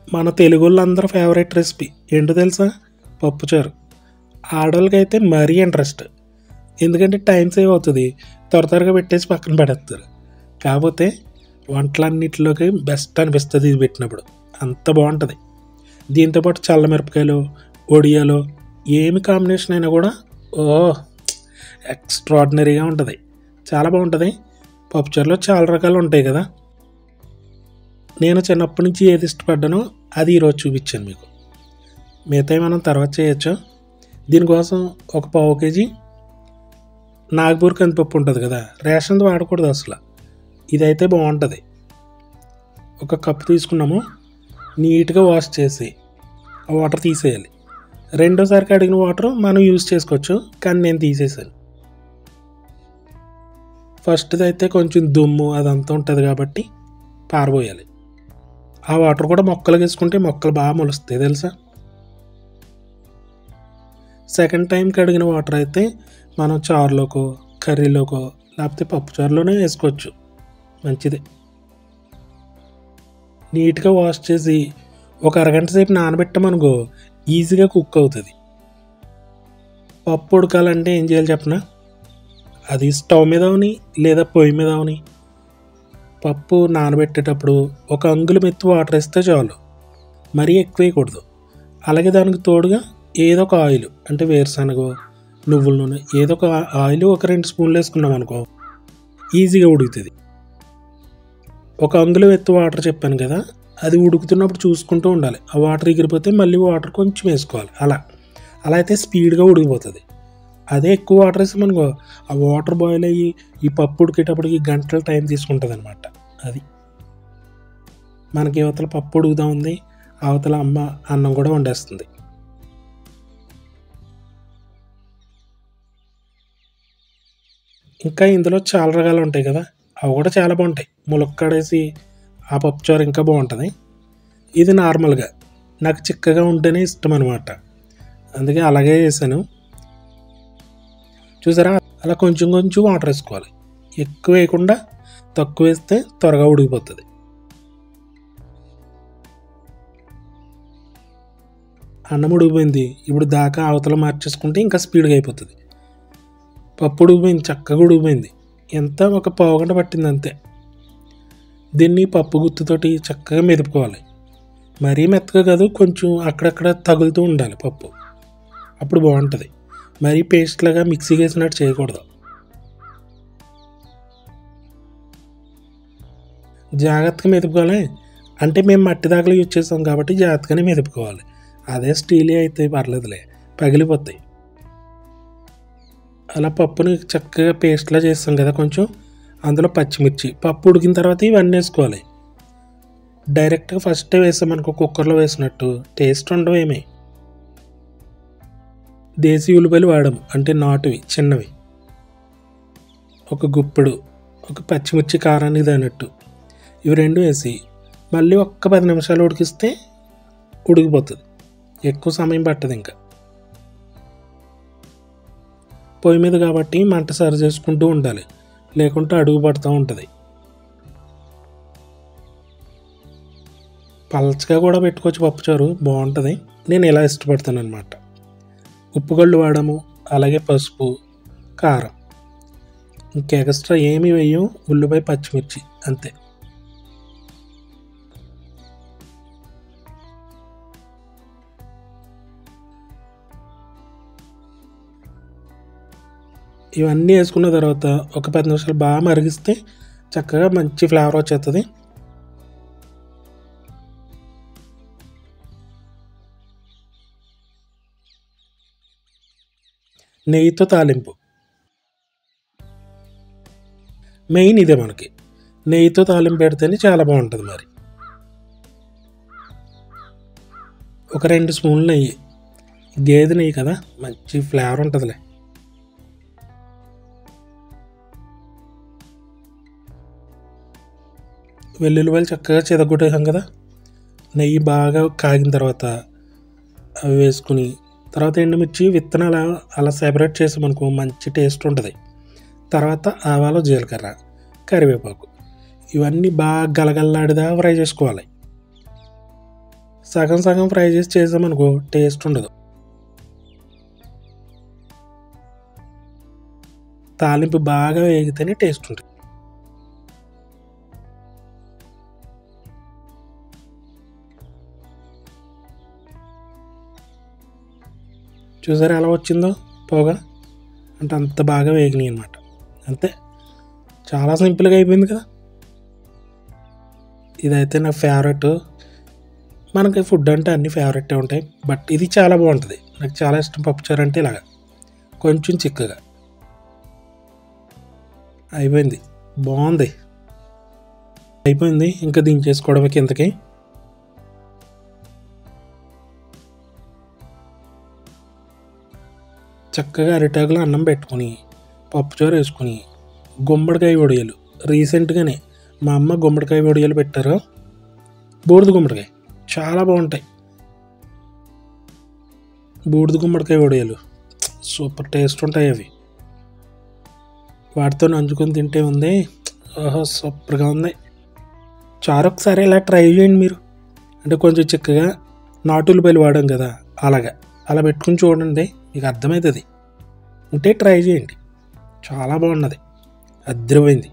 మన తెలుగోళ్ళందరూ favourite recipe ఏంటో తెలుసా? పప్పుచారు. ఆడవాళ్ళకైతే మరీ ఇంట్రెస్ట్. ఎందుకంటే టైం సేవ్ అవుతుంది, త్వరగా పెట్టేసి పక్కన పెడతారు. కాకపోతే వంటలన్నిటిలోకి బెస్ట్ అనిపిస్తుంది ఇది పెట్టినప్పుడు, అంత బాగుంటుంది. దీంతోపాటు చల్లమిరపకాయలు, ఒడియాలు ఏమి కాంబినేషన్ అయినా కూడా ఎక్స్ట్రాడినరీగా ఉంటుంది, చాలా బాగుంటుంది. పప్పుచారులో చాలా రకాలు ఉంటాయి కదా. నేను చిన్నప్పటి నుంచి ఏది ఇష్టపడ్డానో అది ఈరోజు చూపించాను మీకు. మిగతాయి మనం తర్వాత చేయొచ్చు. దీనికోసం ఒక 1/2 kg నాగపూర్ కందిపప్పు ఉంటుంది కదా, రేషన్ది వాడకూడదు అసలు, ఇదైతే బాగుంటుంది. 1 కప్పు తీసుకున్నాము. నీట్గా వాష్ చేసి ఆ వాటర్ తీసేయాలి. రెండోసారి కడిగిన వాటర్ మనం యూజ్ చేసుకోవచ్చు, కానీ నేను తీసేసాను. ఫస్ట్ది అయితే కొంచెం దుమ్ము అదంతా ఉంటుంది కాబట్టి పారబోయాలి. ఆ వాటర్ కూడా మొక్కలు వేసుకుంటే మొక్కలు బాగా మొలుస్తాయి తెలుసా. సెకండ్ టైం కడిగిన వాటర్ అయితే మనం చారులోకో, కర్రీలోకో, లేకపోతే పప్పుచారులోనే వేసుకోవచ్చు, మంచిది. నీట్గా వాష్ చేసి ఒక అరగంట సేపు నానబెట్టామనుకో ఈజీగా కుక్ అవుతుంది. పప్పు ఉడకాలంటే ఏం చేయాలి చెప్పనా? అది స్టవ్ మీద అవని లేదా పొయ్యి మీద అవని, పప్పు నానబెట్టేటప్పుడు 1 అంగుళం ఎత్తు వాటర్ వేస్తే చాలు, మరీ ఎక్కువ వేయకూడదు. అలాగే దానికి తోడుగా ఏదో ఒక ఆయిల్, అంటే వేరుశనగ, నువ్వుల నూనె, ఏదో ఒక ఆయిల్ 1-2 స్పూన్లు వేసుకున్నాం అనుకో ఈజీగా ఉడుకుతుంది. 1 అంగుళం ఎత్తు వాటర్ చెప్పాను కదా, అది ఉడుకుతున్నప్పుడు చూసుకుంటూ ఉండాలి. ఆ వాటర్ ఎగిరిపోతే మళ్ళీ వాటర్ కొంచెం వేసుకోవాలి. అలా అయితే స్పీడ్గా ఉడికిపోతుంది. అదే ఎక్కువ వాటర్ వేసామనుకో ఆ వాటర్ బాయిల్ అయ్యి ఈ పప్పు ఉడికేటప్పటికి గంటల టైం తీసుకుంటుంది అనమాట. అది మనకి అవతల పప్పు ఉడుకుతా ఉంది, అవతల అమ్మ అన్నం కూడా వండేస్తుంది. ఇంకా ఇందులో చాలా రకాలు ఉంటాయి కదా, అవి కూడా చాలా బాగుంటాయి. ములక్కాడేసి ఆ పప్పుచారు ఇంకా బాగుంటుంది. ఇది నార్మల్గా నాకు చిక్కగా ఉంటేనే ఇష్టం అనమాట, అందుకే అలాగే చేశాను. చూసారా, అలా కొంచెం కొంచెం వాటర్ వేసుకోవాలి, ఎక్కువ వేయకుండా తక్కువ వేస్తే త్వరగా ఉడికిపోతుంది. అన్నం ఉడికిపోయింది, ఇప్పుడు దాకా అవతల మార్చేసుకుంటే ఇంకా స్పీడ్గా అయిపోతుంది. పప్పు ఉడికిపోయింది, చక్కగా ఉడికిపోయింది. ఎంత ఒక 1/2 గంట పట్టింది అంతే. దీన్ని పప్పు గుత్తుతోటి చక్కగా మెదుపుకోవాలి. మరీ మెత్తగా కాదు, కొంచెం అక్కడక్కడ తగులుతూ ఉండాలి పప్పు, అప్పుడు బాగుంటుంది. మరీ పేస్ట్ లాగా మిక్సీకి వేసినట్టు చేయకూడదు. జాగ్రత్తగా మెదుపుకోవాలి. అంటే మేము మట్టి దాకలు యూజ్ చేస్తాం కాబట్టి జాగ్రత్తగానే మెదుపుకోవాలి. అదే స్టీల్ అయితే పర్లేదులే, పగిలిపోతాయి. అలా పప్పుని చక్కగా పేస్ట్లా చేస్తాం కదా, కొంచెం అందులో పచ్చిమిర్చి, పప్పు ఉడికిన తర్వాత ఇవన్నీ వేసుకోవాలి. డైరెక్ట్గా ఫస్టే వేసామనుకో కుక్కర్లో వేసినట్టు టేస్ట్ ఉండవు ఏమీ. దేశీ ఉల్లిపాయలు వాడము, అంటే నాటువి చిన్నవి. 1 గుప్పెడు, 1 పచ్చిమిర్చి కారానికి తగినట్టు, ఇవి 2 వేసి మళ్ళీ 10 నిమిషాలు ఉడికిస్తే ఉడికిపోతుంది. ఎక్కువ సమయం పట్టదు. ఇంకా పొయ్యి మీద కాబట్టి మంట సరి చేసుకుంటూ ఉండాలి, లేకుంటే అడుగు పడుతూ ఉంటుంది. పలచగా కూడా పెట్టుకోవచ్చు పప్పుచారు, బాగుంటుంది. నేను ఇలా ఇష్టపడతాను అనమాట. ఉప్పుగళ్ళు వాడము, అలాగే పసుపు, కారం, ఇంకా ఎక్స్ట్రా ఏమీ వేయం. ఉల్లిపాయ, పచ్చిమిర్చి అంతే. ఇవన్నీ వేసుకున్న తర్వాత ఒక 10 నిమిషాలు బాగా మరిగిస్తే చక్కగా మంచి ఫ్లేవర్ వచ్చేస్తుంది. నెయ్యితో తాలింపు మెయిన్ ఇదే. మనకి నెయ్యితో తాలింపు పెడితేనే చాలా బాగుంటుంది. మరి ఒక 2 స్పూన్లు నెయ్యి, గేదె నెయ్యి కదా, మంచి ఫ్లేవర్ ఉంటుందిలే. వెల్లుల్లిపాయలు చక్కగా చెదగొట్టేసాం కదా, నెయ్యి బాగా కాగిన తర్వాత అవి వేసుకుని, తర్వాత ఎండుమిర్చి విత్తనాలు అలా సెపరేట్ చేసామనుకో మంచి టేస్ట్ ఉంటుంది. తర్వాత ఆవాలు, జీలకర్ర, కరివేపాకు ఇవన్నీ బాగా గలగల్లాడిదా ఫ్రై చేసుకోవాలి. సగం సగం ఫ్రై చేసి చేసామనుకో టేస్ట్ ఉండదు. తాలింపు బాగా వేగితేనే టేస్ట్ ఉంటుంది. చూసారా ఎలా వచ్చిందో పొగ, అంటే అంత బాగా వేగినాయి అన్నమాట. అంతే, చాలా సింపుల్గా అయిపోయింది కదా. ఇదైతే నా ఫేవరెట్. మనకి ఫుడ్ అంటే అన్ని ఫేవరెట్ ఉంటాయి, బట్ ఇది చాలా బాగుంటుంది. నాకు చాలా ఇష్టం పప్పుచారు అంటే. ఇలాగా కొంచెం చిక్కగా అయిపోయింది, బాగుంది. అయిపోయింది, ఇంకా దించేసుకోవడమే కిందకి. చక్కగా అరిటాకులో అన్నం పెట్టుకుని పప్పుచారు వేసుకుని గుమ్మడికాయ వడియాలు. రీసెంట్గానే మా అమ్మ గుమ్మడికాయ వడియాలు పెట్టారు, బూడిద గుమ్మడికాయ, చాలా బాగుంటాయి. బూడిద గుమ్మడికాయ వడియాలు సూపర్ టేస్ట్ ఉంటాయి అవి. వాటితో నంచుకొని తింటే ఉంది, ఓహో సూపర్గా ఉంది. చారు ఒకసారి ఇలా ట్రై చేయండి మీరు. అంటే కొంచెం చిక్కగా నాటులు బయలు వాడాం కదా, అలా పెట్టుకుని చూడండి, మీకు అర్థమవుతుంది. ఉంటే ట్రై చేయండి, చాలా బాగున్నది, అద్దరిపోయింది.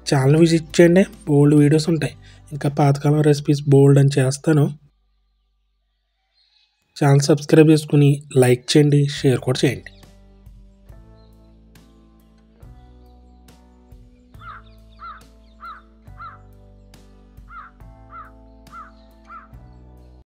ఛానల్ విజిట్ చేయండి, బోల్డ్ వీడియోస్ ఉంటాయి. ఇంకా పాతకాలం రెసిపీస్ బోల్డ్ అని చేస్తాను. ఛానల్ సబ్స్క్రైబ్ చేసుకుని లైక్ చేయండి, షేర్ కూడా చేయండి.